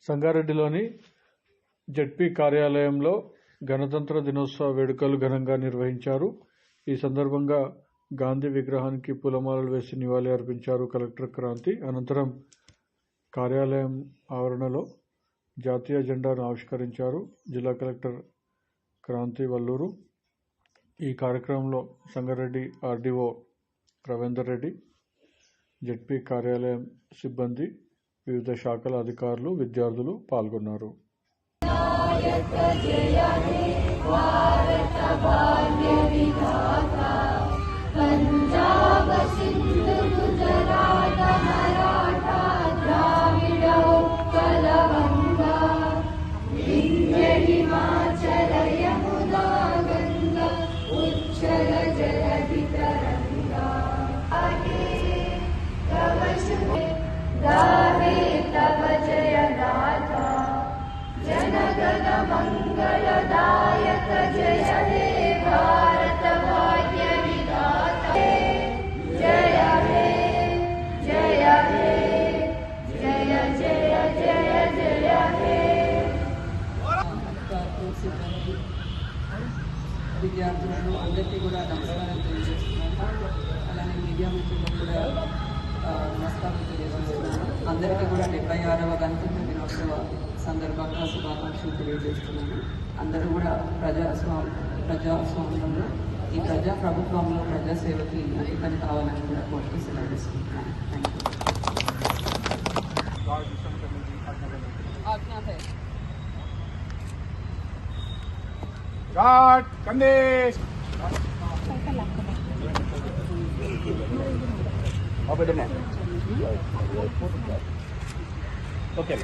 సంగారెడ్డిలోని ZP కార్యాలయంలో గణతంత్ర దినోత్సవ వేడుకలు ఘనంగా నిర్వహించారు. ఈ సందర్భంగా గాంధీ విగ్రహానికి పూలమాలలు వేసి నివాళి అర్పించారు కలెక్టర్ క్రాంతి. అనంతరం కార్యాలయం ఆవరణలో జాతీయ జెండాను ఆవిష్కరించారు జిల్లా కలెక్టర్ క్రాంతి వల్లూరు. ఈ కార్యక్రమంలో సంగారెడ్డి ఆర్డీఓ రవీందర్ రెడ్డి, జెడ్పీ కార్యాలయం సిబ్బంది, వివిధ శాఖల అధికారులు, విద్యార్థులు పాల్గొన్నారు. मंगलदायक जय हे भारत भाग्य विधाता जय हे जय हे जय जय जय जय हे విద్యార్థులను అందరికీ కూడా నమస్కారం తెలియజేస్తున్నాను. అలానే మీడియా మిత్రులకు కూడా నమస్కారం తెలియజేస్తున్నాను. అందరికీ కూడా 76వ గణతంత్ర దినోత్సవ సందర్భంగా శుభాకాంక్షలు తెలియజేస్తున్నాను. అందరూ కూడా ప్రజాస్వామ్యంలో ఈ ప్రజాప్రభుత్వంలో ప్రజాసేవకి అంకితం కావాలని కూడా కోరుతూ సెలవు తీసుకుంటున్నాను. ఓకే.